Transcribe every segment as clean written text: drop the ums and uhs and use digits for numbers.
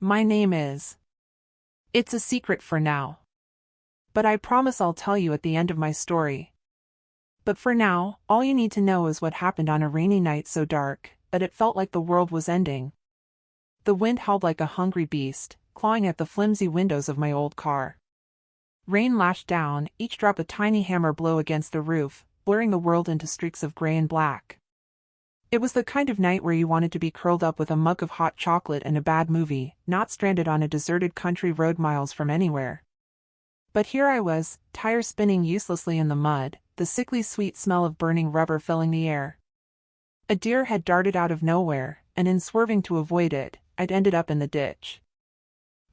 My name is. It's a secret for now. But I promise I'll tell you at the end of my story. But for now, all you need to know is what happened on a rainy night so dark that it felt like the world was ending. The wind howled like a hungry beast, clawing at the flimsy windows of my old car. Rain lashed down, each drop a tiny hammer blow against the roof, blurring the world into streaks of gray and black. It was the kind of night where you wanted to be curled up with a mug of hot chocolate and a bad movie, not stranded on a deserted country road miles from anywhere. But here I was, tires spinning uselessly in the mud, the sickly sweet smell of burning rubber filling the air. A deer had darted out of nowhere, and in swerving to avoid it, I'd ended up in the ditch.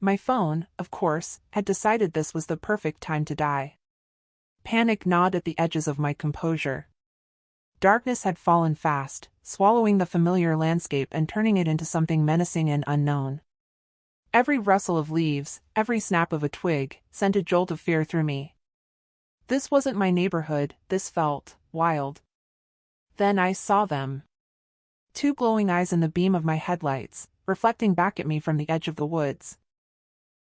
My phone, of course, had decided this was the perfect time to die. Panic gnawed at the edges of my composure. Darkness had fallen fast, swallowing the familiar landscape and turning it into something menacing and unknown. Every rustle of leaves, every snap of a twig, sent a jolt of fear through me. This wasn't my neighborhood, this felt wild. Then I saw them. Two glowing eyes in the beam of my headlights, reflecting back at me from the edge of the woods.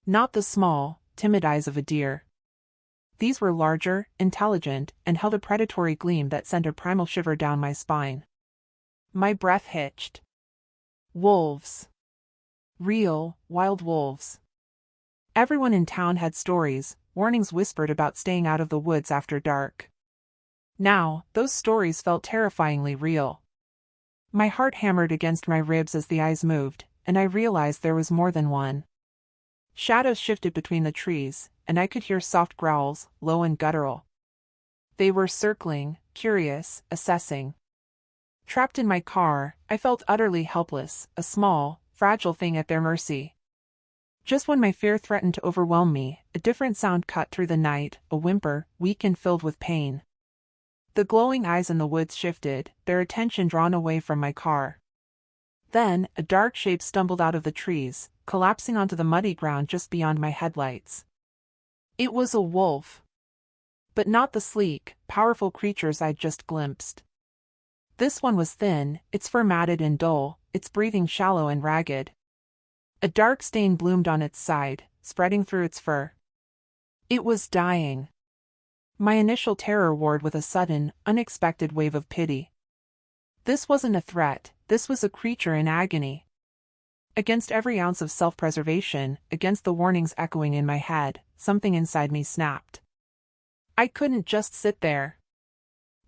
Not the small, timid eyes of a deer. These were larger, intelligent, and held a predatory gleam that sent a primal shiver down my spine. My breath hitched. Wolves. Real, wild wolves. Everyone in town had stories, warnings whispered about staying out of the woods after dark. Now, those stories felt terrifyingly real. My heart hammered against my ribs as the eyes moved, and I realized there was more than one. Shadows shifted between the trees, and I could hear soft growls, low and guttural. They were circling, curious, assessing. Trapped in my car, I felt utterly helpless, a small, fragile thing at their mercy. Just when my fear threatened to overwhelm me, a different sound cut through the night, a whimper, weak and filled with pain. The glowing eyes in the woods shifted, their attention drawn away from my car. Then, a dark shape stumbled out of the trees, collapsing onto the muddy ground just beyond my headlights. It was a wolf. But not the sleek, powerful creatures I'd just glimpsed. This one was thin, its fur matted and dull, its breathing shallow and ragged. A dark stain bloomed on its side, spreading through its fur. It was dying. My initial terror warred with a sudden, unexpected wave of pity. This wasn't a threat, this was a creature in agony. Against every ounce of self-preservation, against the warnings echoing in my head, something inside me snapped. I couldn't just sit there.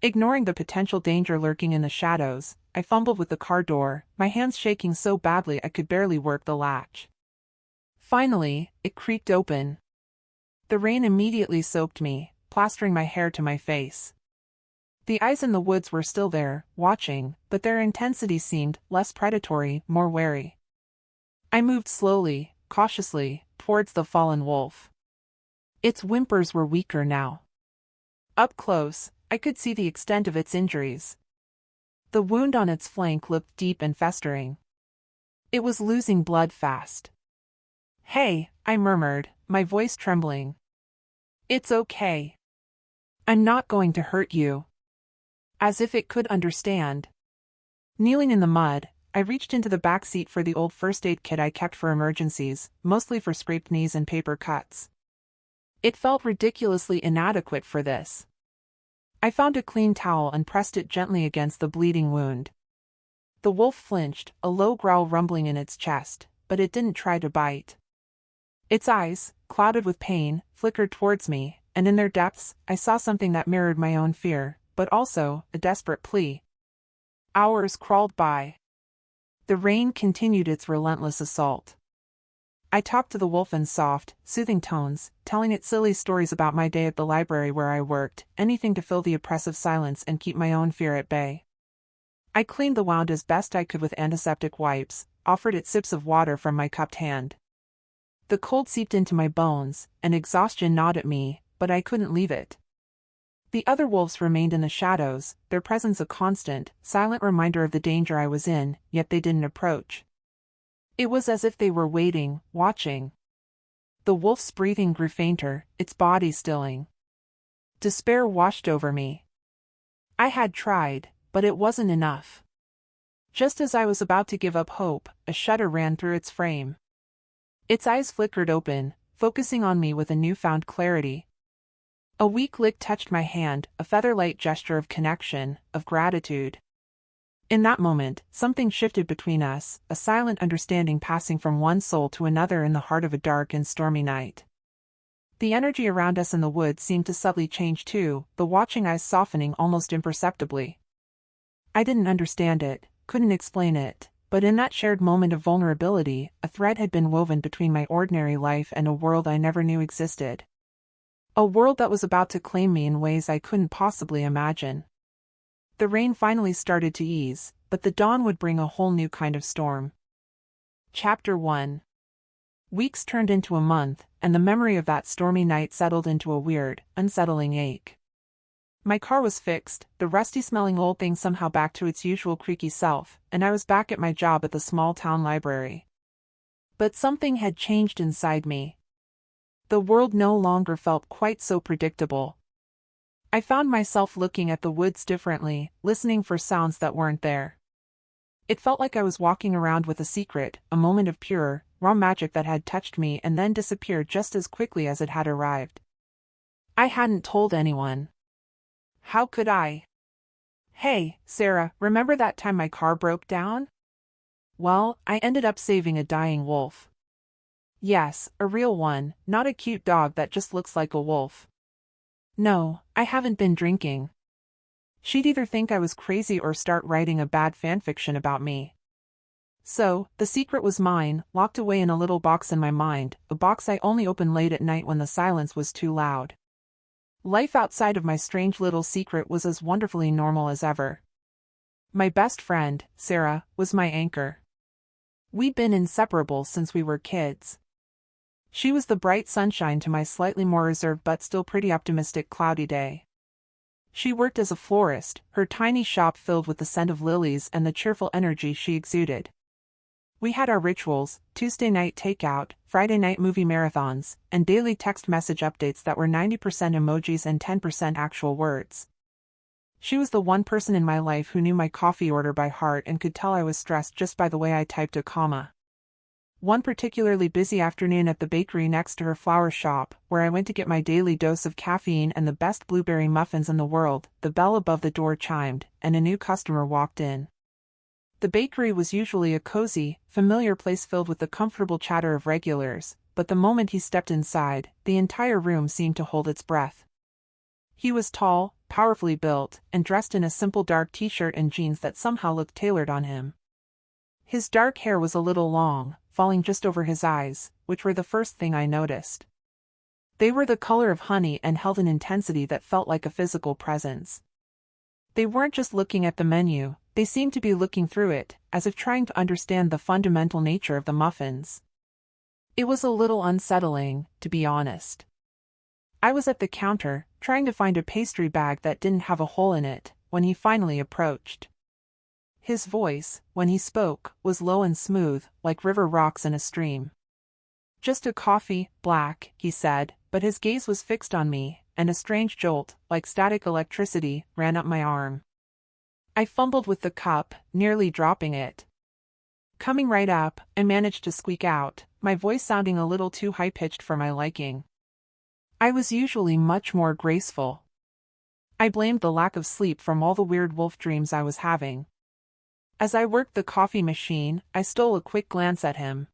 Ignoring the potential danger lurking in the shadows, I fumbled with the car door, my hands shaking so badly I could barely work the latch. Finally, it creaked open. The rain immediately soaked me, plastering my hair to my face. The eyes in the woods were still there, watching, but their intensity seemed less predatory, more wary. I moved slowly, cautiously, towards the fallen wolf. Its whimpers were weaker now. Up close, I could see the extent of its injuries. The wound on its flank looked deep and festering. It was losing blood fast. "Hey," I murmured, my voice trembling. "It's okay. I'm not going to hurt you." As if it could understand. Kneeling in the mud, I reached into the back seat for the old first aid kit I kept for emergencies, mostly for scraped knees and paper cuts. It felt ridiculously inadequate for this. I found a clean towel and pressed it gently against the bleeding wound. The wolf flinched, a low growl rumbling in its chest, but it didn't try to bite. Its eyes, clouded with pain, flickered towards me, and in their depths, I saw something that mirrored my own fear, but also a desperate plea. Hours crawled by. The rain continued its relentless assault. I talked to the wolf in soft, soothing tones, telling it silly stories about my day at the library where I worked, anything to fill the oppressive silence and keep my own fear at bay. I cleaned the wound as best I could with antiseptic wipes, offered it sips of water from my cupped hand. The cold seeped into my bones, and exhaustion gnawed at me, but I couldn't leave it. The other wolves remained in the shadows, their presence a constant, silent reminder of the danger I was in, yet they didn't approach. It was as if they were waiting, watching. The wolf's breathing grew fainter, its body stilling. Despair washed over me. I had tried, but it wasn't enough. Just as I was about to give up hope, a shudder ran through its frame. Its eyes flickered open, focusing on me with a newfound clarity. A weak lick touched my hand, a feather-light gesture of connection, of gratitude. In that moment, something shifted between us, a silent understanding passing from one soul to another in the heart of a dark and stormy night. The energy around us in the woods seemed to subtly change too, the watching eyes softening almost imperceptibly. I didn't understand it, couldn't explain it, but in that shared moment of vulnerability, a thread had been woven between my ordinary life and a world I never knew existed. A world that was about to claim me in ways I couldn't possibly imagine. The rain finally started to ease, but the dawn would bring a whole new kind of storm. Chapter 1. Weeks turned into a month, and the memory of that stormy night settled into a weird, unsettling ache. My car was fixed, the rusty-smelling old thing somehow back to its usual creaky self, and I was back at my job at the small-town library. But something had changed inside me. The world no longer felt quite so predictable. I found myself looking at the woods differently, listening for sounds that weren't there. It felt like I was walking around with a secret, a moment of pure, raw magic that had touched me and then disappeared just as quickly as it had arrived. I hadn't told anyone. How could I? Hey, Sarah, remember that time my car broke down? Well, I ended up saving a dying wolf. Yes, a real one, not a cute dog that just looks like a wolf. No, I haven't been drinking. She'd either think I was crazy or start writing a bad fanfiction about me. So, the secret was mine, locked away in a little box in my mind, a box I only opened late at night when the silence was too loud. Life outside of my strange little secret was as wonderfully normal as ever. My best friend, Sarah, was my anchor. We'd been inseparable since we were kids. She was the bright sunshine to my slightly more reserved but still pretty optimistic cloudy day. She worked as a florist, her tiny shop filled with the scent of lilies and the cheerful energy she exuded. We had our rituals, Tuesday night takeout, Friday night movie marathons, and daily text message updates that were 90% emojis and 10% actual words. She was the one person in my life who knew my coffee order by heart and could tell I was stressed just by the way I typed a comma. One particularly busy afternoon at the bakery next to her flower shop, where I went to get my daily dose of caffeine and the best blueberry muffins in the world, the bell above the door chimed, and a new customer walked in. The bakery was usually a cozy, familiar place filled with the comfortable chatter of regulars, but the moment he stepped inside, the entire room seemed to hold its breath. He was tall, powerfully built, and dressed in a simple dark t-shirt and jeans that somehow looked tailored on him. His dark hair was a little long, falling just over his eyes, which were the first thing I noticed. They were the color of honey and held an intensity that felt like a physical presence. They weren't just looking at the menu, they seemed to be looking through it, as if trying to understand the fundamental nature of the muffins. It was a little unsettling, to be honest. I was at the counter, trying to find a pastry bag that didn't have a hole in it, when he finally approached. His voice, when he spoke, was low and smooth, like river rocks in a stream. "Just a coffee, Black," he said, but his gaze was fixed on me, and a strange jolt, like static electricity, ran up my arm. I fumbled with the cup, nearly dropping it. Coming right up, I managed to squeak out, my voice sounding a little too high-pitched for my liking. I was usually much more graceful. I blamed the lack of sleep from all the weird wolf dreams I was having. As I worked the coffee machine, I stole a quick glance at him.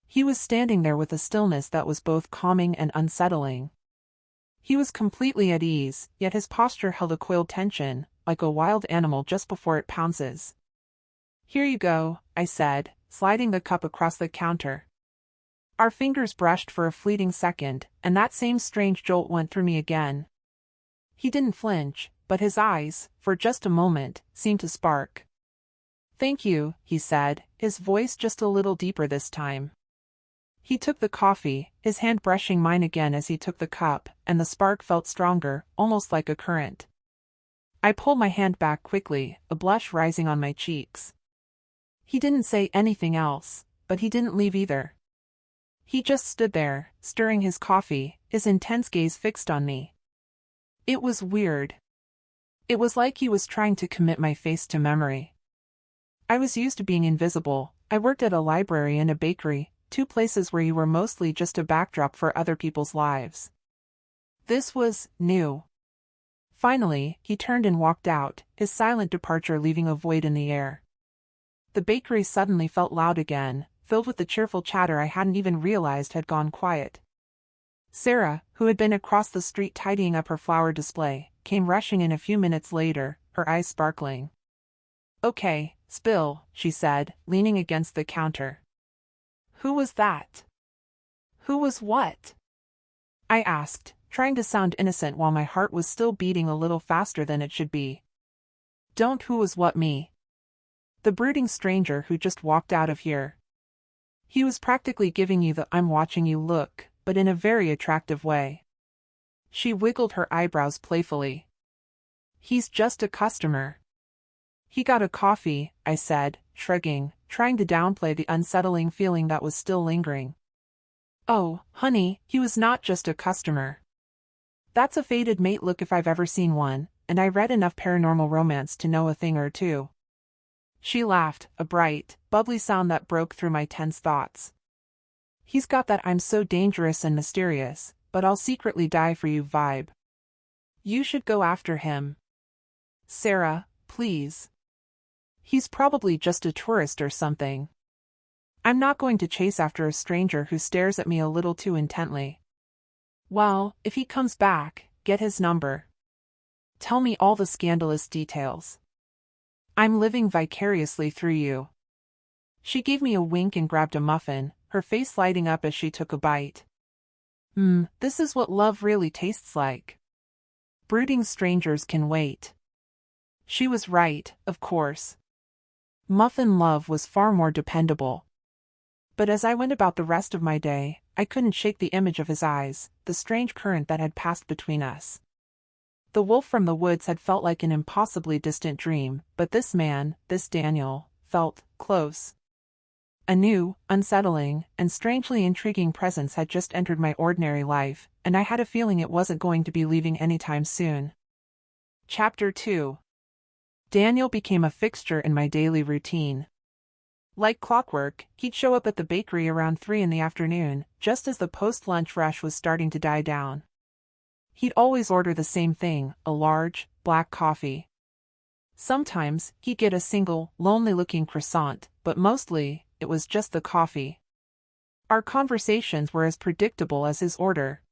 He was standing there with a stillness that was both calming and unsettling. He was completely at ease, yet his posture held a coiled tension, like a wild animal just before it pounces. "Here you go," I said, sliding the cup across the counter. Our fingers brushed for a fleeting second, and that same strange jolt went through me again. He didn't flinch, but his eyes, for just a moment, seemed to spark. "Thank you," he said, his voice just a little deeper this time. He took the coffee, his hand brushing mine again as he took the cup, and the spark felt stronger, almost like a current. I pulled my hand back quickly, a blush rising on my cheeks. He didn't say anything else, but he didn't leave either. He just stood there, stirring his coffee, his intense gaze fixed on me. It was weird. It was like he was trying to commit my face to memory. I was used to being invisible. I worked at a library and a bakery, two places where you were mostly just a backdrop for other people's lives. This was new. Finally, he turned and walked out, his silent departure leaving a void in the air. The bakery suddenly felt loud again, filled with the cheerful chatter I hadn't even realized had gone quiet. Sarah, who had been across the street tidying up her flower display, came rushing in a few minutes later, her eyes sparkling. "Okay, spill," she said, leaning against the counter. "Who was that?" "Who was what?" I asked, trying to sound innocent while my heart was still beating a little faster than it should be. "Don't who was what me." "The brooding stranger who just walked out of here. He was practically giving you the 'I'm watching you' look, but in a very attractive way." She wiggled her eyebrows playfully. "He's just a customer." "He got a coffee," I said, shrugging, trying to downplay the unsettling feeling that was still lingering. "Oh, honey, he was not just a customer. That's a fated mate look if I've ever seen one, and I read enough paranormal romance to know a thing or two." She laughed, a bright, bubbly sound that broke through my tense thoughts. "He's got that 'I'm so dangerous and mysterious, but I'll secretly die for you' vibe. You should go after him. Sarah, please. He's probably just a tourist or something. I'm not going to chase after a stranger who stares at me a little too intently. Well, if he comes back, get his number. Tell me all the scandalous details. I'm living vicariously through you." She gave me a wink and grabbed a muffin, her face lighting up as she took a bite. This is what love really tastes like. Brooding strangers can wait." She was right, of course. Muffin love was far more dependable. But as I went about the rest of my day, I couldn't shake the image of his eyes, the strange current that had passed between us. The wolf from the woods had felt like an impossibly distant dream, but this man, this Daniel, felt close. A new, unsettling, and strangely intriguing presence had just entered my ordinary life, and I had a feeling it wasn't going to be leaving anytime soon. Chapter 2. Daniel became a fixture in my daily routine. Like clockwork, he'd show up at the bakery around 3 in the afternoon, just as the post-lunch rush was starting to die down. He'd always order the same thing, a large, black coffee. Sometimes, he'd get a single, lonely-looking croissant, but mostly, it was just the coffee. Our conversations were as predictable as his order.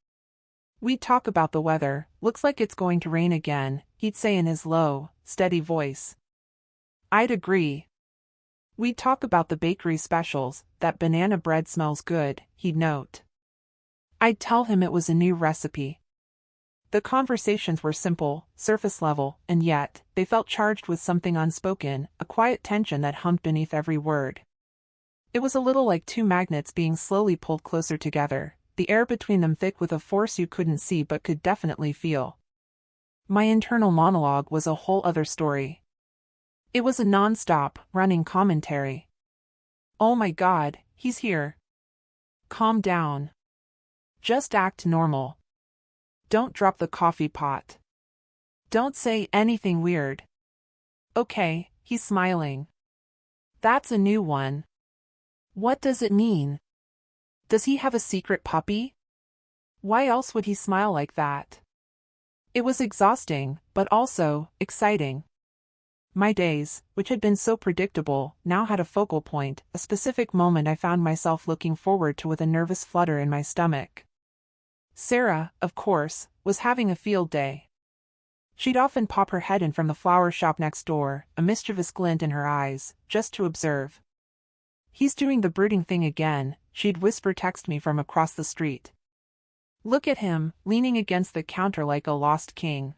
We'd talk about the weather. "Looks like it's going to rain again," he'd say in his low, steady voice. I'd agree. We'd talk about the bakery specials. "That banana bread smells good," he'd note. I'd tell him it was a new recipe. The conversations were simple, surface level, and yet, they felt charged with something unspoken, a quiet tension that hummed beneath every word. It was a little like two magnets being slowly pulled closer together, the air between them thick with a force you couldn't see but could definitely feel. My internal monologue was a whole other story. It was a non-stop, running commentary. "Oh my God, he's here. Calm down. Just act normal. Don't drop the coffee pot. Don't say anything weird. Okay, he's smiling. That's a new one. What does it mean? Does he have a secret puppy? Why else would he smile like that?" It was exhausting, but also exciting. My days, which had been so predictable, now had a focal point, a specific moment I found myself looking forward to with a nervous flutter in my stomach. Sarah, of course, was having a field day. She'd often pop her head in from the flower shop next door, a mischievous glint in her eyes, just to observe. "He's doing the brooding thing again," she'd whisper text me from across the street. "Look at him, leaning against the counter like a lost king."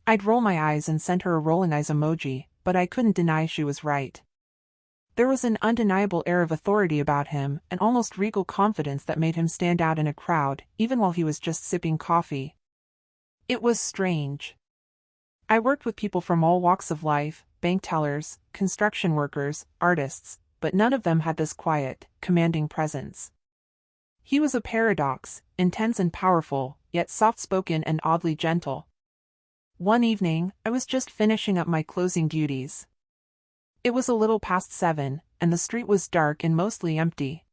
I'd roll my eyes and send her a rolling eyes emoji, but I couldn't deny she was right. There was an undeniable air of authority about him, an almost regal confidence that made him stand out in a crowd, even while he was just sipping coffee. It was strange. I worked with people from all walks of life, bank tellers, construction workers, artists, but none of them had this quiet, commanding presence. He was a paradox, intense and powerful, yet soft-spoken and oddly gentle. One evening, I was just finishing up my closing duties. It was a little past 7, and the street was dark and mostly empty.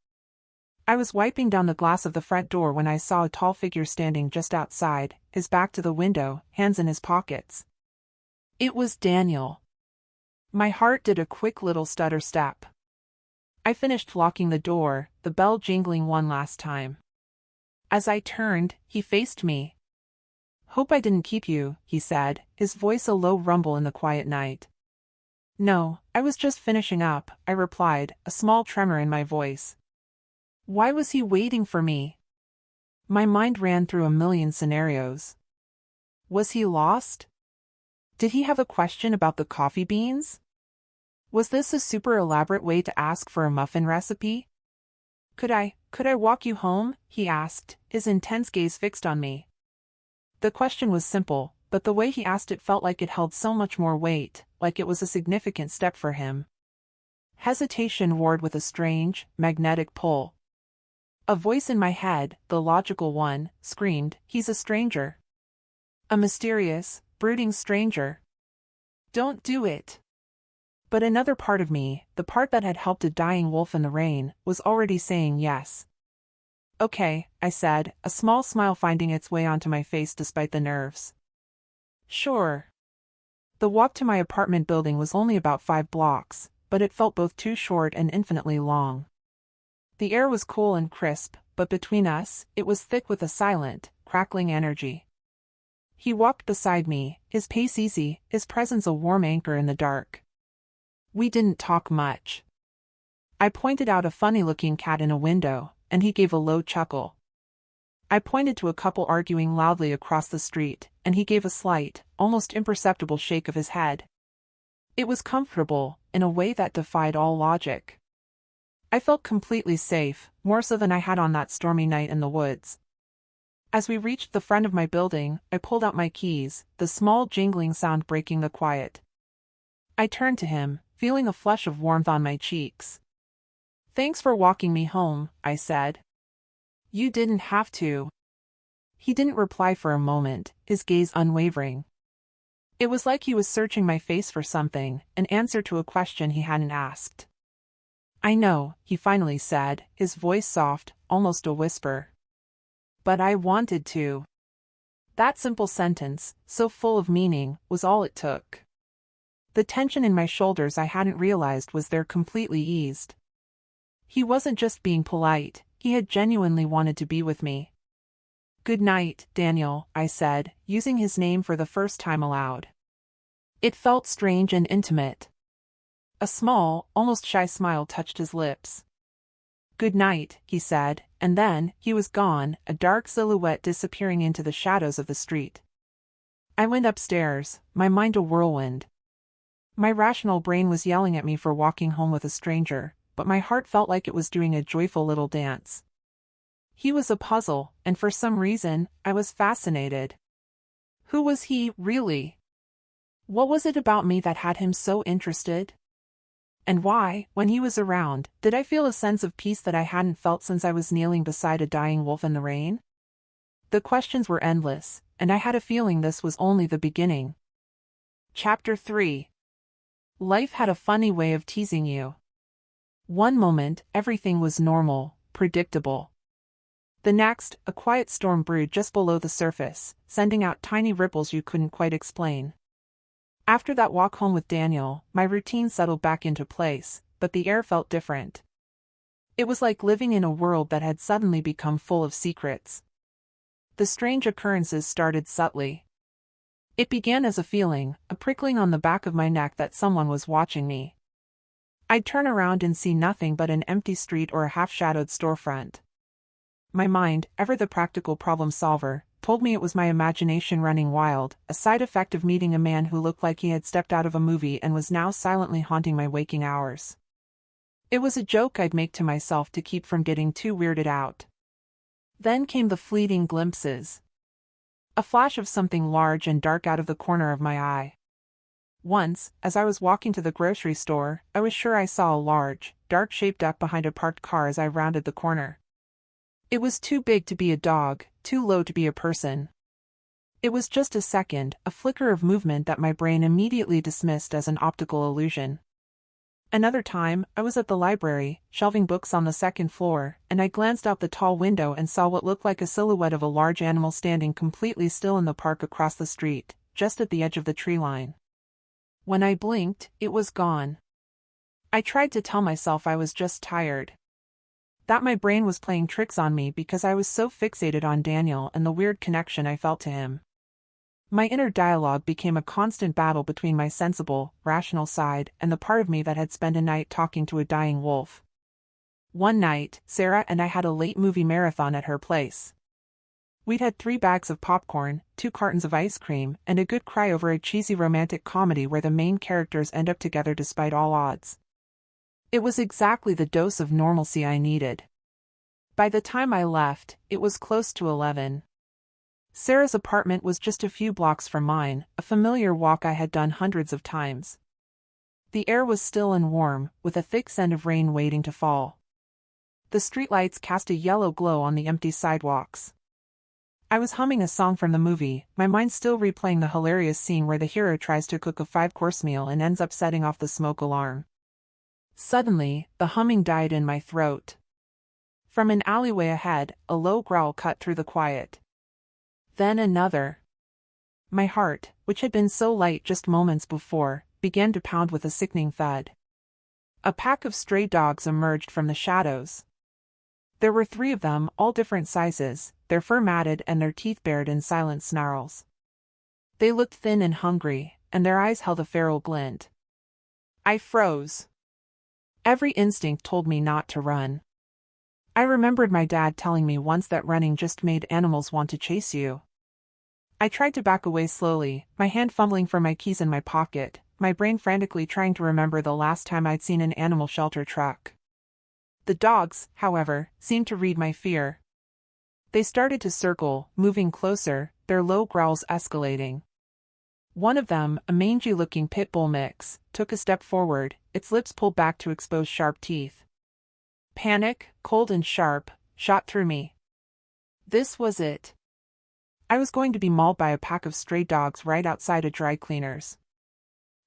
I was wiping down the glass of the front door when I saw a tall figure standing just outside, his back to the window, hands in his pockets. It was Daniel. My heart did a quick little stutter step. I finished locking the door, the bell jingling one last time. As I turned, he faced me. "Hope I didn't keep you," he said, his voice a low rumble in the quiet night. "No, I was just finishing up," I replied, a small tremor in my voice. Why was he waiting for me? My mind ran through a million scenarios. Was he lost? Did he have a question about the coffee beans? Was this a super elaborate way to ask for a muffin recipe? Could I walk you home?" he asked, his intense gaze fixed on me. The question was simple, but the way he asked it felt like it held so much more weight, like it was a significant step for him. Hesitation warred with a strange, magnetic pull. A voice in my head, the logical one, screamed, "He's a stranger. A mysterious, brooding stranger. Don't do it." But another part of me, the part that had helped a dying wolf in the rain, was already saying yes. "Okay," I said, a small smile finding its way onto my face despite the nerves. "Sure." The walk to my apartment building was only about 5 blocks, but it felt both too short and infinitely long. The air was cool and crisp, but between us, it was thick with a silent, crackling energy. He walked beside me, his pace easy, his presence a warm anchor in the dark. We didn't talk much. I pointed out a funny-looking cat in a window, and he gave a low chuckle. I pointed to a couple arguing loudly across the street, and he gave a slight, almost imperceptible shake of his head. It was comfortable, in a way that defied all logic. I felt completely safe, more so than I had on that stormy night in the woods. As we reached the front of my building, I pulled out my keys, the small jingling sound breaking the quiet. I turned to him, feeling a flush of warmth on my cheeks. "Thanks for walking me home," I said. "You didn't have to." He didn't reply for a moment, his gaze unwavering. It was like he was searching my face for something, an answer to a question he hadn't asked. "I know," he finally said, his voice soft, almost a whisper. "But I wanted to." That simple sentence, so full of meaning, was all it took. The tension in my shoulders I hadn't realized was there completely eased. He wasn't just being polite, he had genuinely wanted to be with me. "Good night, Daniel," I said, using his name for the first time aloud. It felt strange and intimate. A small, almost shy smile touched his lips. "Good night," he said, and then, he was gone, a dark silhouette disappearing into the shadows of the street. I went upstairs, my mind a whirlwind. My rational brain was yelling at me for walking home with a stranger, but my heart felt like it was doing a joyful little dance. He was a puzzle, and for some reason, I was fascinated. Who was he, really? What was it about me that had him so interested? And why, when he was around, did I feel a sense of peace that I hadn't felt since I was kneeling beside a dying wolf in the rain? The questions were endless, and I had a feeling this was only the beginning. Chapter 3. Life had a funny way of teasing you. One moment, everything was normal, predictable. The next, a quiet storm brewed just below the surface, sending out tiny ripples you couldn't quite explain. After that walk home with Daniel, my routine settled back into place, but the air felt different. It was like living in a world that had suddenly become full of secrets. The strange occurrences started subtly. It began as a feeling, a prickling on the back of my neck that someone was watching me. I'd turn around and see nothing but an empty street or a half-shadowed storefront. My mind, ever the practical problem solver, told me it was my imagination running wild, a side effect of meeting a man who looked like he had stepped out of a movie and was now silently haunting my waking hours. It was a joke I'd make to myself to keep from getting too weirded out. Then came the fleeting glimpses. A flash of something large and dark out of the corner of my eye. Once, as I was walking to the grocery store, I was sure I saw a large, dark-shaped duck behind a parked car as I rounded the corner. It was too big to be a dog, too low to be a person. It was just a second, a flicker of movement that my brain immediately dismissed as an optical illusion. Another time, I was at the library, shelving books on the second floor, and I glanced out the tall window and saw what looked like a silhouette of a large animal standing completely still in the park across the street, just at the edge of the tree line. When I blinked, it was gone. I tried to tell myself I was just tired. That my brain was playing tricks on me because I was so fixated on Daniel and the weird connection I felt to him. My inner dialogue became a constant battle between my sensible, rational side and the part of me that had spent a night talking to a dying wolf. One night, Sarah and I had a late movie marathon at her place. We'd had 3 bags of popcorn, 2 cartons of ice cream, and a good cry over a cheesy romantic comedy where the main characters end up together despite all odds. It was exactly the dose of normalcy I needed. By the time I left, it was close to 11. Sarah's apartment was just a few blocks from mine, a familiar walk I had done hundreds of times. The air was still and warm, with a thick scent of rain waiting to fall. The streetlights cast a yellow glow on the empty sidewalks. I was humming a song from the movie, my mind still replaying the hilarious scene where the hero tries to cook a 5-course meal and ends up setting off the smoke alarm. Suddenly, the humming died in my throat. From an alleyway ahead, a low growl cut through the quiet. Then another. My heart, which had been so light just moments before, began to pound with a sickening thud. A pack of stray dogs emerged from the shadows. There were 3 of them, all different sizes, their fur matted and their teeth bared in silent snarls. They looked thin and hungry, and their eyes held a feral glint. I froze. Every instinct told me not to run. I remembered my dad telling me once that running just made animals want to chase you. I tried to back away slowly, my hand fumbling for my keys in my pocket, my brain frantically trying to remember the last time I'd seen an animal shelter truck. The dogs, however, seemed to read my fear. They started to circle, moving closer, their low growls escalating. One of them, a mangy-looking pit bull mix, took a step forward, its lips pulled back to expose sharp teeth. Panic, cold and sharp, shot through me. This was it. I was going to be mauled by a pack of stray dogs right outside a dry cleaner's.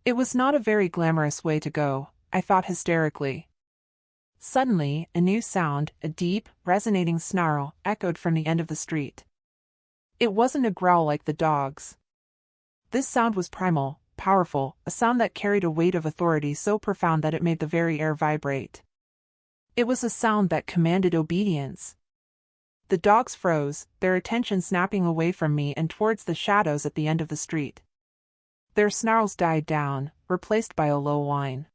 It was not a very glamorous way to go, I thought hysterically. Suddenly, a new sound, a deep, resonating snarl, echoed from the end of the street. It wasn't a growl like the dogs. This sound was primal, powerful, a sound that carried a weight of authority so profound that it made the very air vibrate. It was a sound that commanded obedience. The dogs froze, their attention snapping away from me and towards the shadows at the end of the street. Their snarls died down, replaced by a low whine.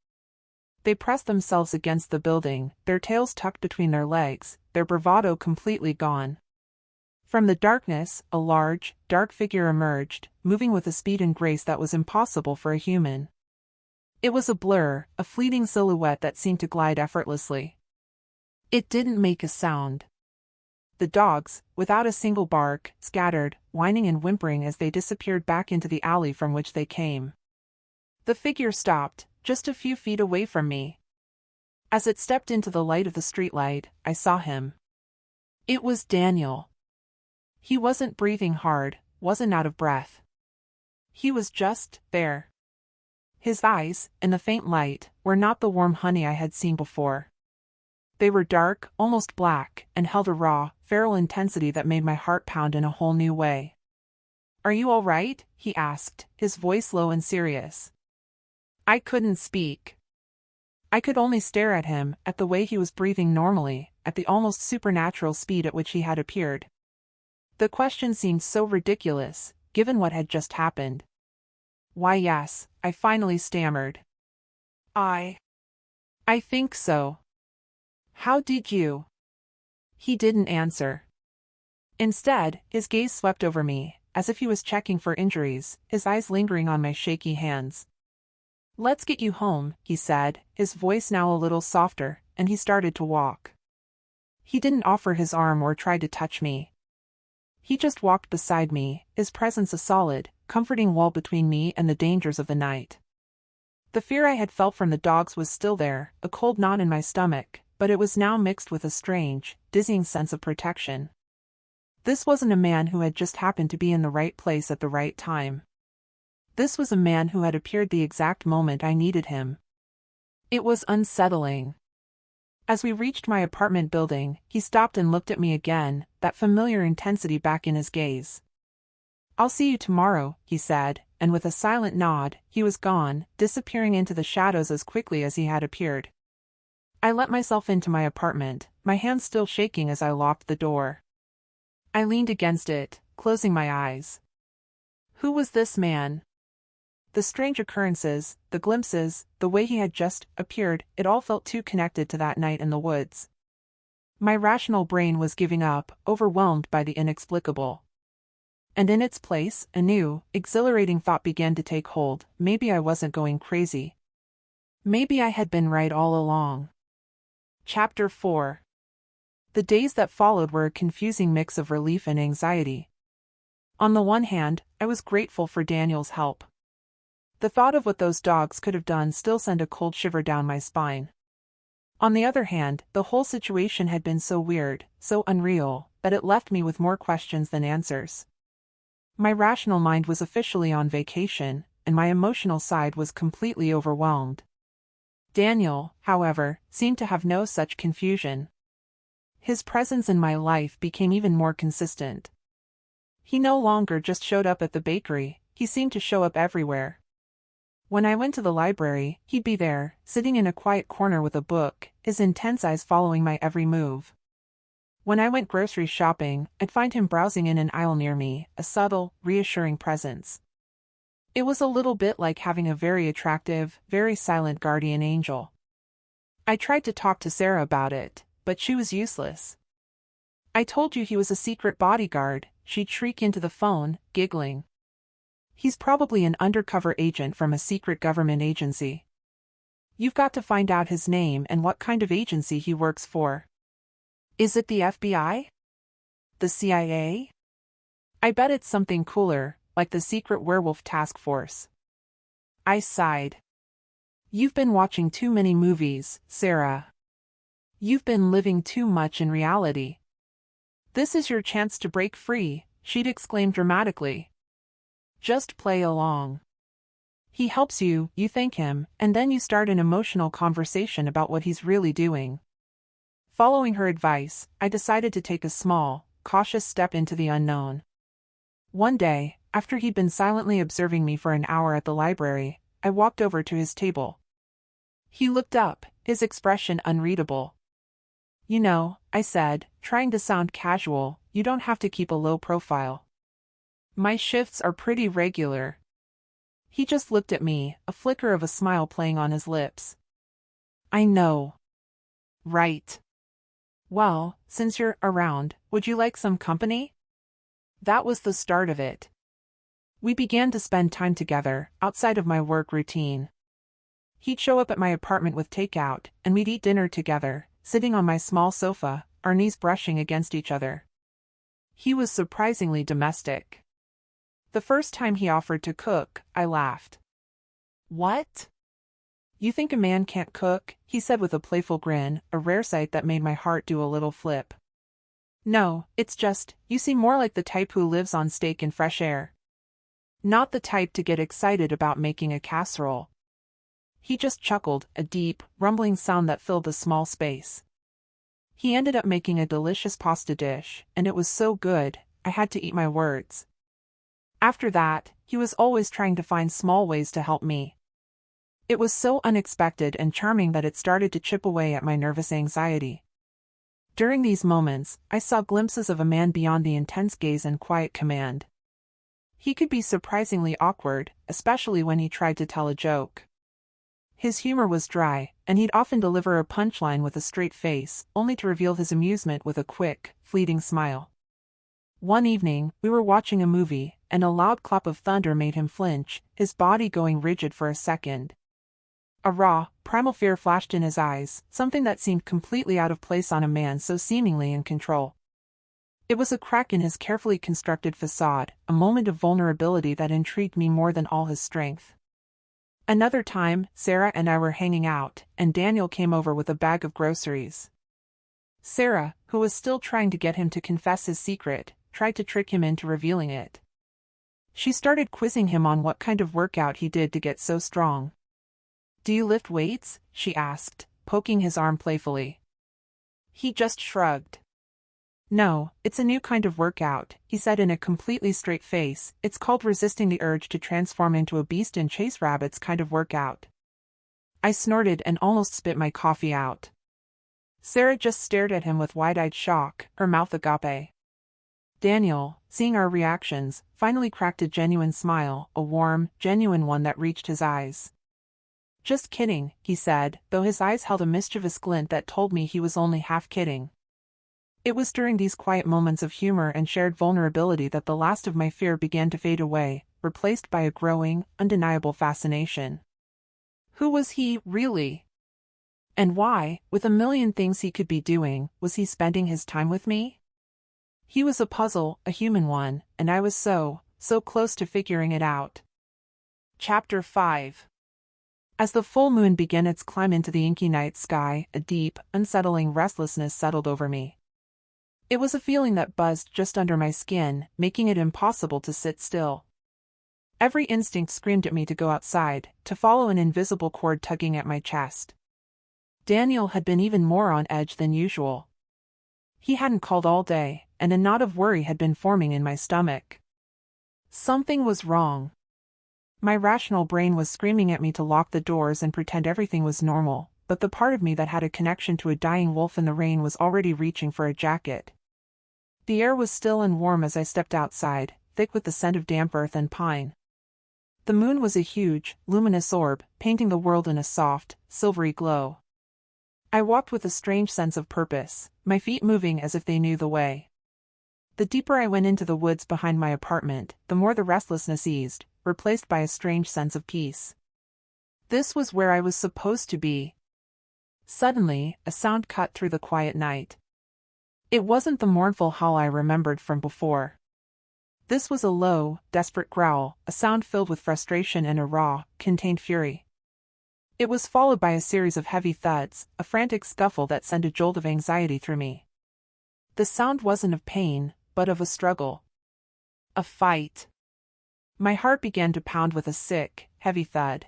They pressed themselves against the building, their tails tucked between their legs, their bravado completely gone. From the darkness, a large, dark figure emerged, moving with a speed and grace that was impossible for a human. It was a blur, a fleeting silhouette that seemed to glide effortlessly. It didn't make a sound. The dogs, without a single bark, scattered, whining and whimpering as they disappeared back into the alley from which they came. The figure stopped, just a few feet away from me. As it stepped into the light of the streetlight, I saw him. It was Daniel. He wasn't breathing hard, wasn't out of breath. He was just there. His eyes, in the faint light, were not the warm honey I had seen before. They were dark, almost black, and held a raw, feral intensity that made my heart pound in a whole new way. "Are you all right?" he asked, his voice low and serious. I couldn't speak. I could only stare at him, at the way he was breathing normally, at the almost supernatural speed at which he had appeared. The question seemed so ridiculous, given what had just happened. "Why yes," I finally stammered. I think so. How did you?" He didn't answer. Instead, his gaze swept over me, as if he was checking for injuries, his eyes lingering on my shaky hands. "Let's get you home," he said, his voice now a little softer, and he started to walk. He didn't offer his arm or try to touch me. He just walked beside me, his presence a solid, comforting wall between me and the dangers of the night. The fear I had felt from the dogs was still there, a cold knot in my stomach, but it was now mixed with a strange, dizzying sense of protection. This wasn't a man who had just happened to be in the right place at the right time. This was a man who had appeared the exact moment I needed him. It was unsettling. As we reached my apartment building, he stopped and looked at me again, that familiar intensity back in his gaze. "I'll see you tomorrow," he said, and with a silent nod, he was gone, disappearing into the shadows as quickly as he had appeared. I let myself into my apartment, my hands still shaking as I locked the door. I leaned against it, closing my eyes. Who was this man? The strange occurrences, the glimpses, the way he had just appeared, it all felt too connected to that night in the woods. My rational brain was giving up, overwhelmed by the inexplicable. And in its place, a new, exhilarating thought began to take hold. Maybe I wasn't going crazy. Maybe I had been right all along. Chapter 4. The days that followed were a confusing mix of relief and anxiety. On the one hand, I was grateful for Daniel's help. The thought of what those dogs could have done still sent a cold shiver down my spine. On the other hand, the whole situation had been so weird, so unreal, that it left me with more questions than answers. My rational mind was officially on vacation, and my emotional side was completely overwhelmed. Daniel, however, seemed to have no such confusion. His presence in my life became even more consistent. He no longer just showed up at the bakery, he seemed to show up everywhere. When I went to the library, he'd be there, sitting in a quiet corner with a book, his intense eyes following my every move. When I went grocery shopping, I'd find him browsing in an aisle near me, a subtle, reassuring presence. It was a little bit like having a very attractive, very silent guardian angel. I tried to talk to Sarah about it, but she was useless. "I told you he was a secret bodyguard," she'd shriek into the phone, giggling. "He's probably an undercover agent from a secret government agency. You've got to find out his name and what kind of agency he works for." "Is it the FBI? The CIA? I bet it's something cooler, like the secret werewolf task force." I sighed. "You've been watching too many movies, Sarah. You've been living too much in reality. This is your chance to break free," she'd exclaim dramatically. "Just play along. He helps you, you thank him, and then you start an emotional conversation about what he's really doing." Following her advice, I decided to take a small, cautious step into the unknown. One day, after he'd been silently observing me for an hour at the library, I walked over to his table. He looked up, his expression unreadable. "You know," I said, trying to sound casual, "you don't have to keep a low profile. My shifts are pretty regular." He just looked at me, a flicker of a smile playing on his lips. "I know. Right. Well, since you're around, would you like some company?" That was the start of it. We began to spend time together, outside of my work routine. He'd show up at my apartment with takeout, and we'd eat dinner together, sitting on my small sofa, our knees brushing against each other. He was surprisingly domestic. The first time he offered to cook, I laughed. "What? You think a man can't cook?" he said with a playful grin, a rare sight that made my heart do a little flip. "No, it's just, you seem more like the type who lives on steak and fresh air. Not the type to get excited about making a casserole." He just chuckled, a deep, rumbling sound that filled the small space. He ended up making a delicious pasta dish, and it was so good, I had to eat my words. After that, he was always trying to find small ways to help me. It was so unexpected and charming that it started to chip away at my nervous anxiety. During these moments, I saw glimpses of a man beyond the intense gaze and quiet command. He could be surprisingly awkward, especially when he tried to tell a joke. His humor was dry, and he'd often deliver a punchline with a straight face, only to reveal his amusement with a quick, fleeting smile. One evening, we were watching a movie, and a loud clap of thunder made him flinch, his body going rigid for a second. A raw, primal fear flashed in his eyes, something that seemed completely out of place on a man so seemingly in control. It was a crack in his carefully constructed facade, a moment of vulnerability that intrigued me more than all his strength. Another time, Sarah and I were hanging out, and Daniel came over with a bag of groceries. Sarah, who was still trying to get him to confess his secret, tried to trick him into revealing it. She started quizzing him on what kind of workout he did to get so strong. Do you lift weights? She asked, poking his arm playfully. He just shrugged. No, it's a new kind of workout, he said in a completely straight face. It's called resisting the urge to transform into a beast and chase rabbits kind of workout. I snorted and almost spit my coffee out. Sarah just stared at him with wide-eyed shock, her mouth agape. Daniel, seeing our reactions, finally cracked a genuine smile, a warm, genuine one that reached his eyes. Just kidding, he said, though his eyes held a mischievous glint that told me he was only half kidding. It was during these quiet moments of humor and shared vulnerability that the last of my fear began to fade away, replaced by a growing, undeniable fascination. Who was he, really? And why, with a million things he could be doing, was he spending his time with me? He was a puzzle, a human one, and I was so close to figuring it out. Chapter 5. As the full moon began its climb into the inky night sky, a deep, unsettling restlessness settled over me. It was a feeling that buzzed just under my skin, making it impossible to sit still. Every instinct screamed at me to go outside, to follow an invisible cord tugging at my chest. Daniel had been even more on edge than usual. He hadn't called all day, and a knot of worry had been forming in my stomach. Something was wrong. My rational brain was screaming at me to lock the doors and pretend everything was normal, but the part of me that had a connection to a dying wolf in the rain was already reaching for a jacket. The air was still and warm as I stepped outside, thick with the scent of damp earth and pine. The moon was a huge, luminous orb, painting the world in a soft, silvery glow. I walked with a strange sense of purpose, my feet moving as if they knew the way. The deeper I went into the woods behind my apartment, the more the restlessness eased, replaced by a strange sense of peace. This was where I was supposed to be. Suddenly, a sound cut through the quiet night. It wasn't the mournful howl I remembered from before. This was a low, desperate growl, a sound filled with frustration and a raw, contained fury. It was followed by a series of heavy thuds, a frantic scuffle that sent a jolt of anxiety through me. The sound wasn't of pain, but of a struggle. A fight. My heart began to pound with a sick, heavy thud.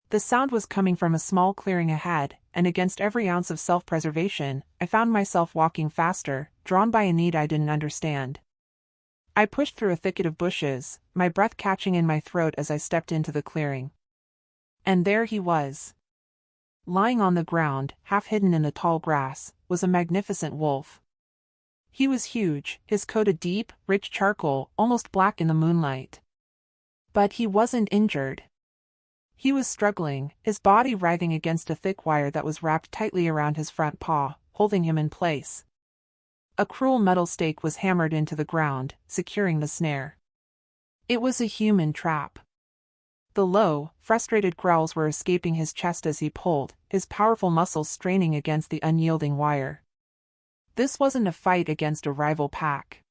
The sound was coming from a small clearing ahead, and against every ounce of self-preservation, I found myself walking faster, drawn by a need I didn't understand. I pushed through a thicket of bushes, my breath catching in my throat as I stepped into the clearing. And there he was. Lying on the ground, half hidden in the tall grass, was a magnificent wolf. He was huge, his coat a deep, rich charcoal, almost black in the moonlight. But he wasn't injured. He was struggling, his body writhing against a thick wire that was wrapped tightly around his front paw, holding him in place. A cruel metal stake was hammered into the ground, securing the snare. It was a human trap. The low, frustrated growls were escaping his chest as he pulled, his powerful muscles straining against the unyielding wire. This wasn't a fight against a rival pack.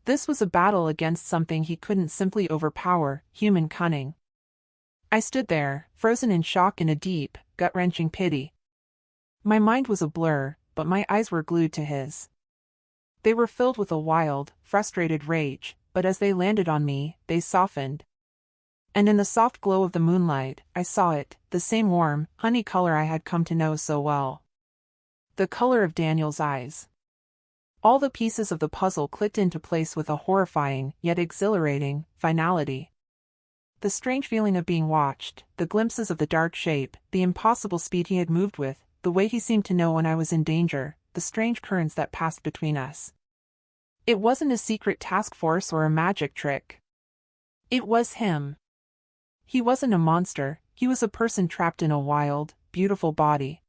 This was a battle against something he couldn't simply overpower, human cunning. I stood there, frozen in shock and a deep, gut-wrenching pity. My mind was a blur, but my eyes were glued to his. They were filled with a wild, frustrated rage, but as they landed on me, they softened. And in the soft glow of the moonlight, I saw it, the same warm, honey color I had come to know so well. The color of Daniel's eyes. All the pieces of the puzzle clicked into place with a horrifying, yet exhilarating, finality. The strange feeling of being watched, the glimpses of the dark shape, the impossible speed he had moved with, the way he seemed to know when I was in danger, the strange currents that passed between us. It wasn't a secret task force or a magic trick. It was him. He wasn't a monster, he was a person trapped in a wild, beautiful body.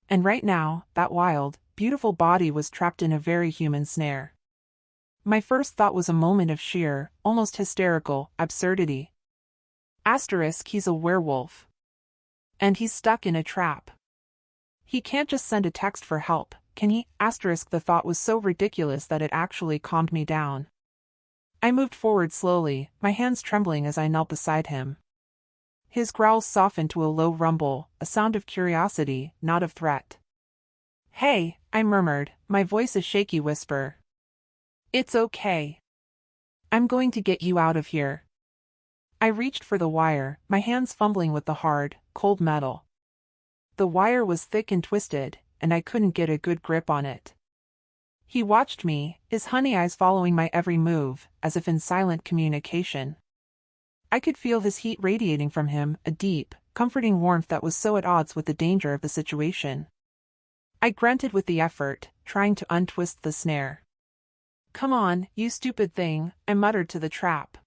And right now, that wild, beautiful body was trapped in a very human snare. My first thought was a moment of sheer, almost hysterical, absurdity. He's a werewolf. And he's stuck in a trap. He can't just send a text for help, can he? The thought was so ridiculous that it actually calmed me down. I moved forward slowly, my hands trembling as I knelt beside him. His growls softened to a low rumble, a sound of curiosity, not of threat. "Hey," I murmured, my voice a shaky whisper. "It's okay. I'm going to get you out of here." I reached for the wire, my hands fumbling with the hard, cold metal. The wire was thick and twisted, and I couldn't get a good grip on it. He watched me, his honey eyes following my every move, as if in silent communication. I could feel his heat radiating from him, a deep, comforting warmth that was so at odds with the danger of the situation. I grunted with the effort, trying to untwist the snare. "Come on, you stupid thing," I muttered to the trap.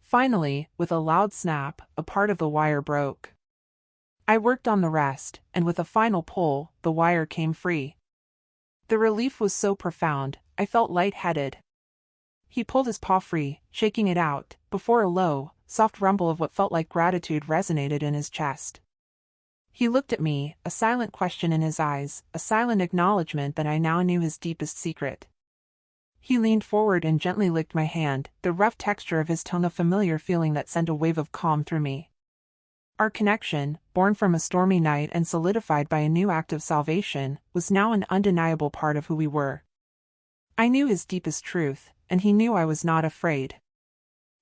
Finally, with a loud snap, a part of the wire broke. I worked on the rest, and with a final pull, the wire came free. The relief was so profound, I felt lightheaded. He pulled his paw free, shaking it out, before a low, soft rumble of what felt like gratitude resonated in his chest. He looked at me, a silent question in his eyes, a silent acknowledgement that I now knew his deepest secret. He leaned forward and gently licked my hand, the rough texture of his tongue a familiar feeling that sent a wave of calm through me. Our connection, born from a stormy night and solidified by a new act of salvation, was now an undeniable part of who we were. I knew his deepest truth, and he knew I was not afraid.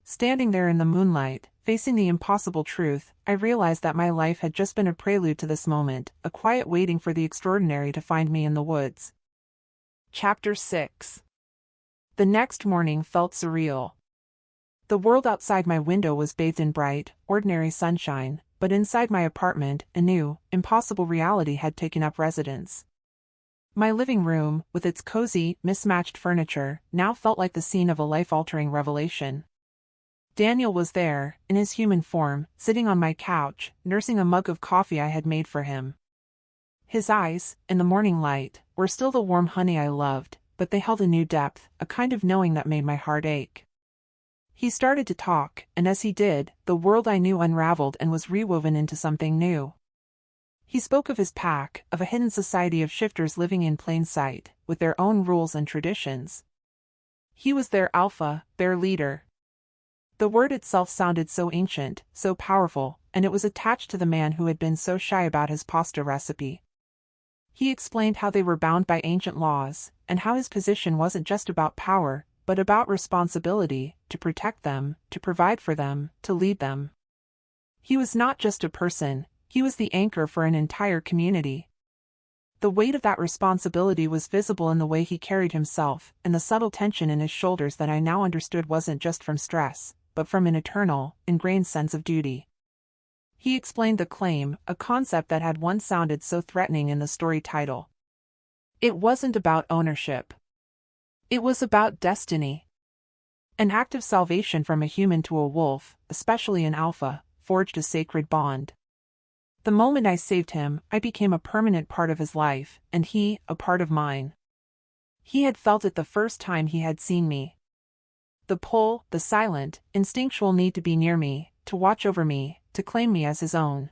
Standing there in the moonlight, facing the impossible truth, I realized that my life had just been a prelude to this moment, a quiet waiting for the extraordinary to find me in the woods. Chapter 6. The next morning felt surreal. The world outside my window was bathed in bright, ordinary sunshine, but inside my apartment, a new, impossible reality had taken up residence. My living room, with its cozy, mismatched furniture, now felt like the scene of a life-altering revelation. Daniel was there, in his human form, sitting on my couch, nursing a mug of coffee I had made for him. His eyes, in the morning light, were still the warm honey I loved, but they held a new depth, a kind of knowing that made my heart ache. He started to talk, and as he did, the world I knew unraveled and was rewoven into something new. He spoke of his pack, of a hidden society of shifters living in plain sight, with their own rules and traditions. He was their alpha, their leader. The word itself sounded so ancient, so powerful, and it was attached to the man who had been so shy about his pasta recipe. He explained how they were bound by ancient laws, and how his position wasn't just about power, but about responsibility, to protect them, to provide for them, to lead them. He was not just a person, he was the anchor for an entire community. The weight of that responsibility was visible in the way he carried himself, and the subtle tension in his shoulders that I now understood wasn't just from stress, but from an eternal, ingrained sense of duty. He explained the claim, a concept that had once sounded so threatening in the story title. It wasn't about ownership. It was about destiny. An act of salvation from a human to a wolf, especially an alpha, forged a sacred bond. The moment I saved him, I became a permanent part of his life, and he, a part of mine. He had felt it the first time he had seen me. The pull, the silent, instinctual need to be near me, to watch over me, to claim me as his own.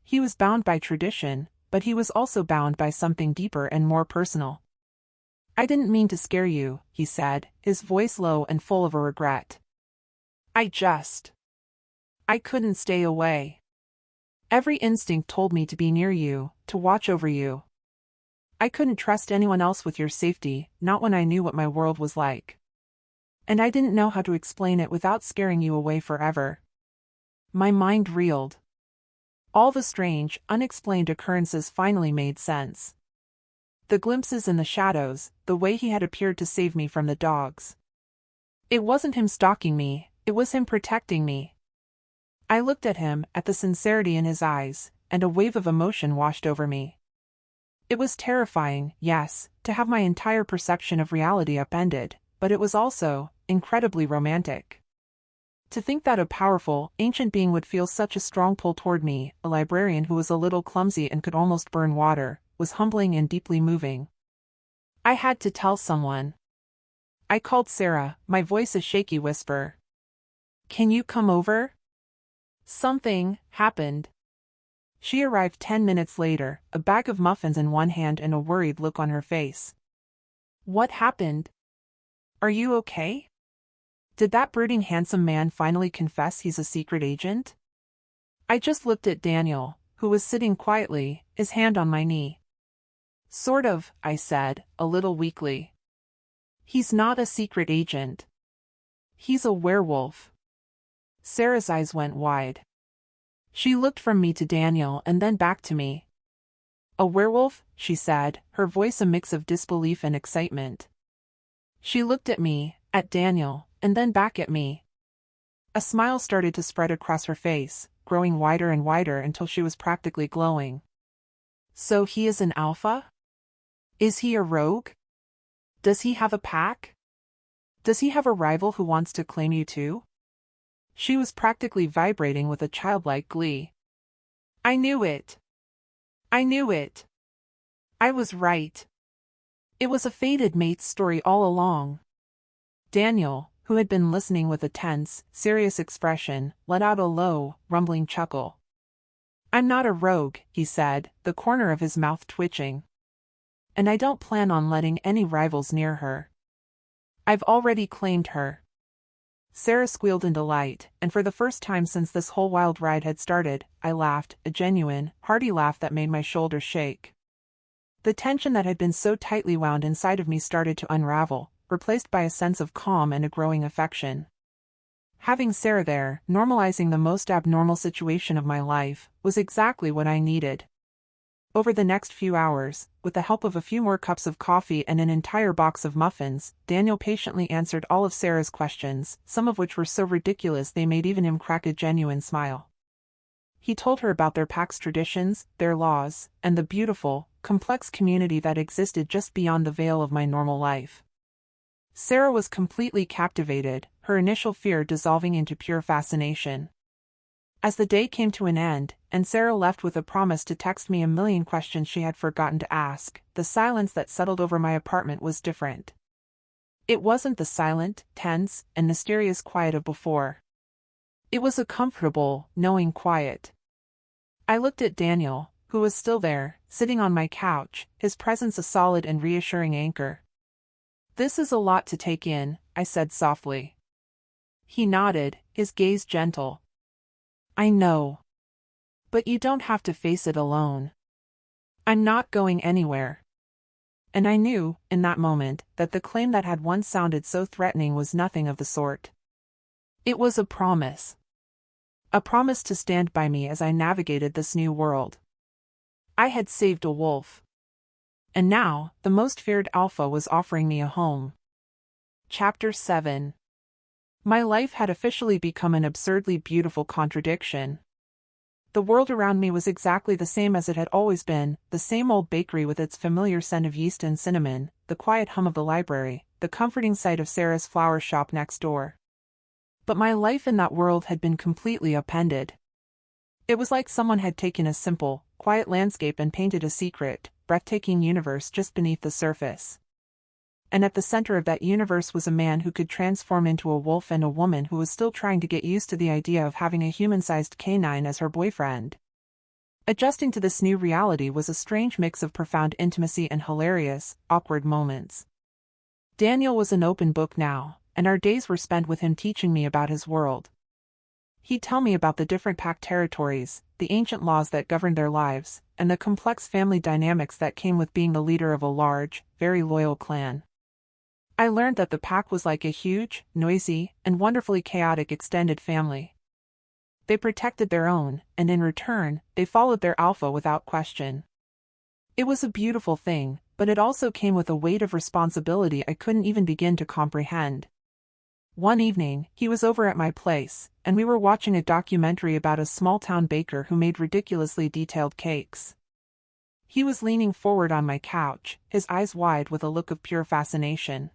He was bound by tradition, but he was also bound by something deeper and more personal. "I didn't mean to scare you," he said, his voice low and full of a regret. I couldn't stay away. Every instinct told me to be near you, to watch over you. I couldn't trust anyone else with your safety, not when I knew what my world was like. And I didn't know how to explain it without scaring you away forever. My mind reeled. All the strange, unexplained occurrences finally made sense. The glimpses in the shadows, the way he had appeared to save me from the dogs. It wasn't him stalking me, it was him protecting me. I looked at him, at the sincerity in his eyes, and a wave of emotion washed over me. It was terrifying, yes, to have my entire perception of reality upended, but it was also incredibly romantic. To think that a powerful, ancient being would feel such a strong pull toward me, a librarian who was a little clumsy and could almost burn water, was humbling and deeply moving. I had to tell someone. I called Sarah, my voice a shaky whisper. "Can you come over?" Something happened. She arrived 10 minutes later, a bag of muffins in one hand and a worried look on her face. "What happened? Are you okay? Did that brooding handsome man finally confess he's a secret agent?" I just looked at Daniel, who was sitting quietly, his hand on my knee. "Sort of," I said, a little weakly. "He's not a secret agent. He's a werewolf." Sarah's eyes went wide. She looked from me to Daniel and then back to me. "A werewolf?" she said, her voice a mix of disbelief and excitement. She looked at me, at Daniel, and then back at me. A smile started to spread across her face, growing wider and wider until she was practically glowing. "So he is an alpha? Is he a rogue? Does he have a pack? Does he have a rival who wants to claim you too?" She was practically vibrating with a childlike glee. "I knew it. I knew it. I was right. It was a fated mate's story all along." Daniel, who had been listening with a tense, serious expression, let out a low, rumbling chuckle. "I'm not a rogue," he said, the corner of his mouth twitching. "And I don't plan on letting any rivals near her. I've already claimed her." Sarah squealed in delight, and for the first time since this whole wild ride had started, I laughed, a genuine, hearty laugh that made my shoulders shake. The tension that had been so tightly wound inside of me started to unravel, replaced by a sense of calm and a growing affection. Having Sarah there, normalizing the most abnormal situation of my life, was exactly what I needed. Over the next few hours, with the help of a few more cups of coffee and an entire box of muffins, Daniel patiently answered all of Sarah's questions, some of which were so ridiculous they made even him crack a genuine smile. He told her about their pack's traditions, their laws, and the beautiful, complex community that existed just beyond the veil of my normal life. Sarah was completely captivated, her initial fear dissolving into pure fascination. As the day came to an end, and Sarah left with a promise to text me a million questions she had forgotten to ask, the silence that settled over my apartment was different. It wasn't the silent, tense, and mysterious quiet of before. It was a comfortable, knowing quiet. I looked at Daniel, who was still there, sitting on my couch, his presence a solid and reassuring anchor. "This is a lot to take in," I said softly. He nodded, his gaze gentle. "I know. But you don't have to face it alone. I'm not going anywhere." And I knew, in that moment, that the claim that had once sounded so threatening was nothing of the sort. It was a promise. A promise to stand by me as I navigated this new world. I had saved a wolf. And now, the most feared alpha was offering me a home. Chapter 7. My life had officially become an absurdly beautiful contradiction. The world around me was exactly the same as it had always been, the same old bakery with its familiar scent of yeast and cinnamon, the quiet hum of the library, the comforting sight of Sarah's flower shop next door. But my life in that world had been completely upended. It was like someone had taken a simple, quiet landscape and painted a secret, breathtaking universe just beneath the surface. And at the center of that universe was a man who could transform into a wolf and a woman who was still trying to get used to the idea of having a human-sized canine as her boyfriend. Adjusting to this new reality was a strange mix of profound intimacy and hilarious, awkward moments. Daniel was an open book now, and our days were spent with him teaching me about his world. He'd tell me about the different pack territories, the ancient laws that governed their lives, and the complex family dynamics that came with being the leader of a large, very loyal clan. I learned that the pack was like a huge, noisy, and wonderfully chaotic extended family. They protected their own, and in return, they followed their alpha without question. It was a beautiful thing, but it also came with a weight of responsibility I couldn't even begin to comprehend. One evening, he was over at my place, and we were watching a documentary about a small-town baker who made ridiculously detailed cakes. He was leaning forward on my couch, his eyes wide with a look of pure fascination.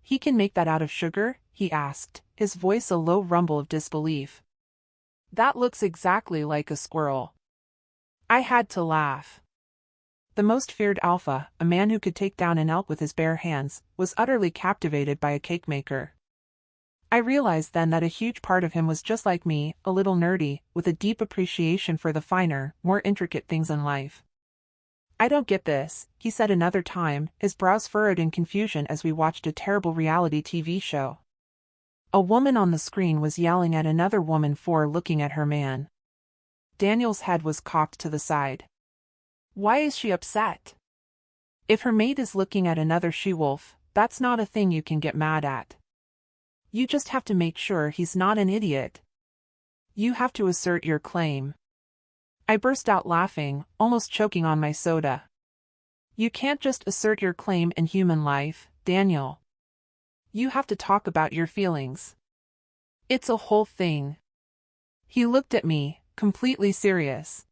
"He can make that out of sugar?" he asked, his voice a low rumble of disbelief. "That looks exactly like a squirrel." I had to laugh. The most feared alpha, a man who could take down an elk with his bare hands, was utterly captivated by a cake maker. I realized then that a huge part of him was just like me, a little nerdy, with a deep appreciation for the finer, more intricate things in life. "I don't get this," he said another time, his brows furrowed in confusion as we watched a terrible reality TV show. A woman on the screen was yelling at another woman for looking at her man. Daniel's head was cocked to the side. Why is she upset? If her mate is looking at another she-wolf, that's not a thing you can get mad at. You just have to make sure he's not an idiot. You have to assert your claim. I burst out laughing, almost choking on my soda. You can't just assert your claim in human life, Daniel. You have to talk about your feelings. It's a whole thing. He looked at me, completely serious.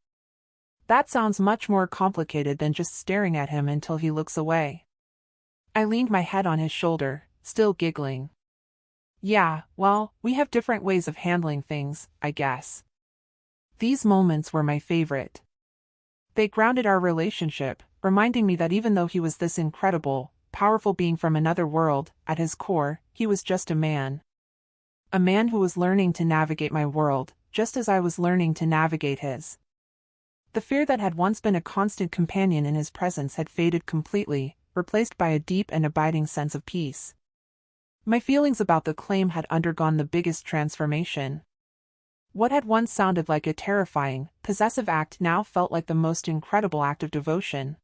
That sounds much more complicated than just staring at him until he looks away. I leaned my head on his shoulder, still giggling. Yeah, well, we have different ways of handling things, I guess. These moments were my favorite. They grounded our relationship, reminding me that even though he was this incredible, powerful being from another world, at his core, he was just a man. A man who was learning to navigate my world, just as I was learning to navigate his. The fear that had once been a constant companion in his presence had faded completely, replaced by a deep and abiding sense of peace. My feelings about the claim had undergone the biggest transformation. What had once sounded like a terrifying, possessive act now felt like the most incredible act of devotion.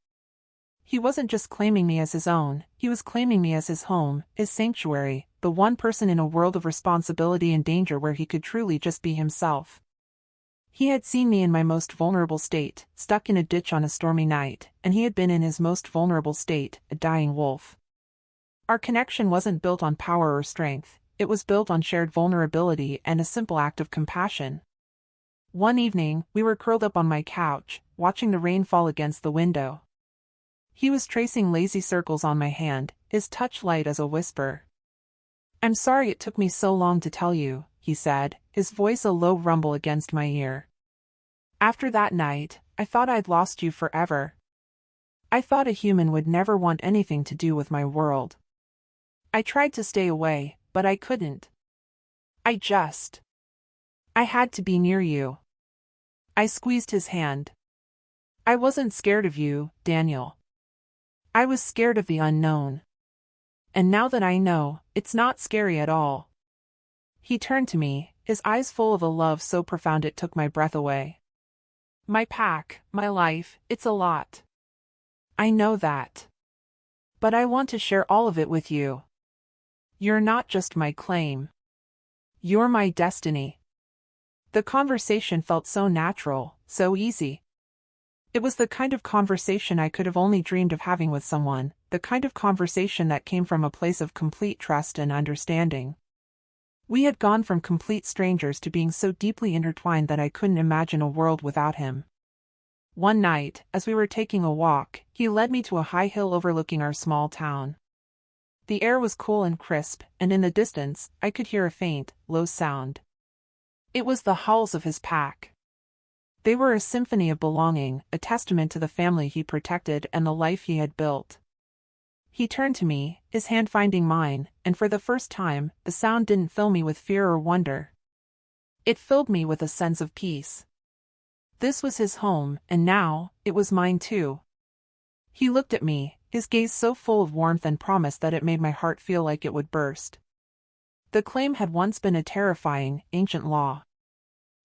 He wasn't just claiming me as his own, he was claiming me as his home, his sanctuary, the one person in a world of responsibility and danger where he could truly just be himself. He had seen me in my most vulnerable state, stuck in a ditch on a stormy night, and he had been in his most vulnerable state, a dying wolf. Our connection wasn't built on power or strength, it was built on shared vulnerability and a simple act of compassion. One evening, we were curled up on my couch, watching the rain fall against the window. He was tracing lazy circles on my hand, his touch light as a whisper. "I'm sorry it took me so long to tell you," he said, his voice a low rumble against my ear. "After that night, I thought I'd lost you forever. I thought a human would never want anything to do with my world. I tried to stay away, but I couldn't. I had to be near you." I squeezed his hand. "I wasn't scared of you, Daniel. I was scared of the unknown. And now that I know, it's not scary at all." He turned to me, his eyes full of a love so profound it took my breath away. "My pack, my life, it's a lot. I know that. But I want to share all of it with you. You're not just my claim. You're my destiny." The conversation felt so natural, so easy. It was the kind of conversation I could have only dreamed of having with someone, the kind of conversation that came from a place of complete trust and understanding. We had gone from complete strangers to being so deeply intertwined that I couldn't imagine a world without him. One night, as we were taking a walk, he led me to a high hill overlooking our small town. The air was cool and crisp, and in the distance, I could hear a faint, low sound. It was the howls of his pack. They were a symphony of belonging, a testament to the family he protected and the life he had built. He turned to me, his hand finding mine, and for the first time, the sound didn't fill me with fear or wonder. It filled me with a sense of peace. This was his home, and now, it was mine too. He looked at me, his gaze so full of warmth and promise that it made my heart feel like it would burst. The claim had once been a terrifying, ancient law.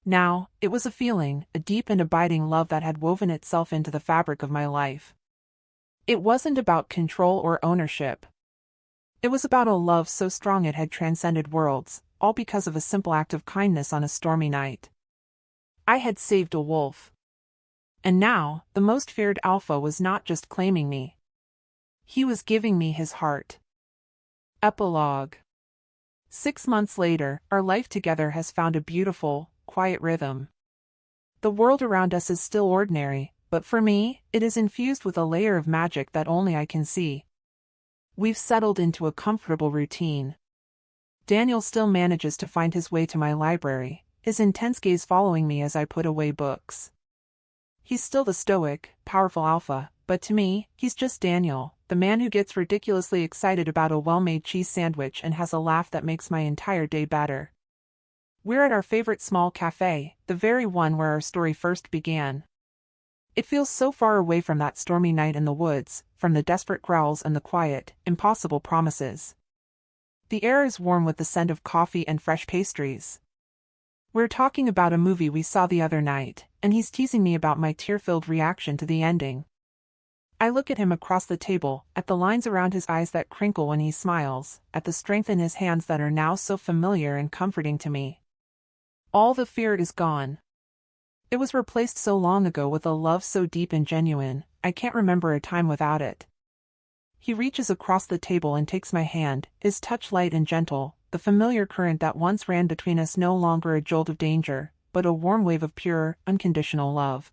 Now, it was a feeling, a deep and abiding love that had woven itself into the fabric of my life. It wasn't about control or ownership. It was about a love so strong it had transcended worlds, all because of a simple act of kindness on a stormy night. I had saved a wolf. And now, the most feared alpha was not just claiming me. He was giving me his heart. Epilogue. 6 months later, our life together has found a beautiful, quiet rhythm. The world around us is still ordinary, but for me, it is infused with a layer of magic that only I can see. We've settled into a comfortable routine. Daniel still manages to find his way to my library, his intense gaze following me as I put away books. He's still the stoic, powerful alpha, but to me, he's just Daniel, the man who gets ridiculously excited about a well-made cheese sandwich and has a laugh that makes my entire day better. We're at our favorite small cafe, the very one where our story first began. It feels so far away from that stormy night in the woods, from the desperate growls and the quiet, impossible promises. The air is warm with the scent of coffee and fresh pastries. We're talking about a movie we saw the other night, and he's teasing me about my tear-filled reaction to the ending. I look at him across the table, at the lines around his eyes that crinkle when he smiles, at the strength in his hands that are now so familiar and comforting to me. All the fear is gone. It was replaced so long ago with a love so deep and genuine, I can't remember a time without it. He reaches across the table and takes my hand, his touch light and gentle, the familiar current that once ran between us no longer a jolt of danger, but a warm wave of pure, unconditional love.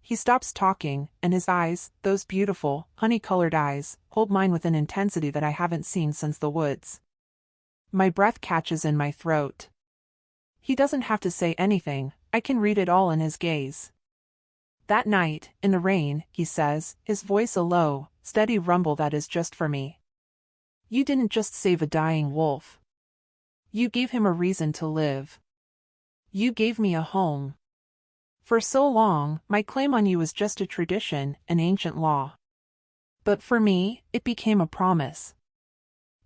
He stops talking, and his eyes, those beautiful, honey-colored eyes, hold mine with an intensity that I haven't seen since the woods. My breath catches in my throat. He doesn't have to say anything, I can read it all in his gaze. That night, in the rain, he says, his voice a low, steady rumble that is just for me. You didn't just save a dying wolf. You gave him a reason to live. You gave me a home. For so long, my claim on you was just a tradition, an ancient law. But for me, it became a promise.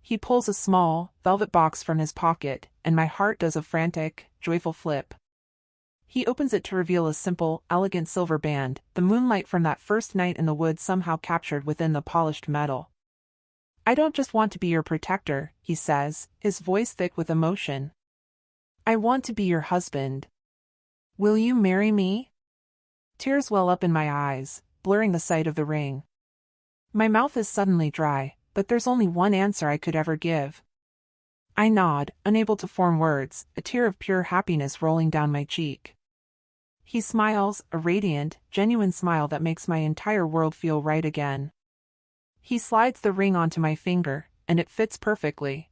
He pulls a small, velvet box from his pocket, and my heart does a frantic, joyful flip. He opens it to reveal a simple, elegant silver band, the moonlight from that first night in the woods somehow captured within the polished metal. I don't just want to be your protector, he says, his voice thick with emotion. I want to be your husband. Will you marry me? Tears well up in my eyes, blurring the sight of the ring. My mouth is suddenly dry, but there's only one answer I could ever give. I nod, unable to form words, a tear of pure happiness rolling down my cheek. He smiles, a radiant, genuine smile that makes my entire world feel right again. He slides the ring onto my finger, and it fits perfectly.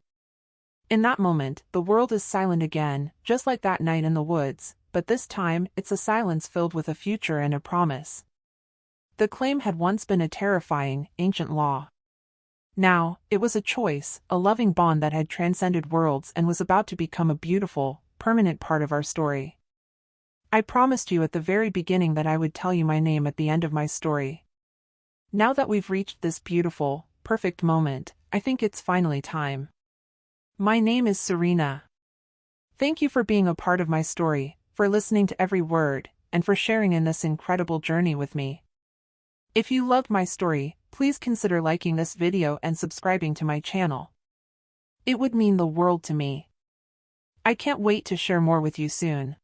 In that moment, the world is silent again, just like that night in the woods, but this time, it's a silence filled with a future and a promise. The claim had once been a terrifying, ancient law. Now, it was a choice, a loving bond that had transcended worlds and was about to become a beautiful, permanent part of our story. I promised you at the very beginning that I would tell you my name at the end of my story. Now that we've reached this beautiful, perfect moment, I think it's finally time. My name is Serena. Thank you for being a part of my story, for listening to every word, and for sharing in this incredible journey with me. If you loved my story, please consider liking this video and subscribing to my channel. It would mean the world to me. I can't wait to share more with you soon.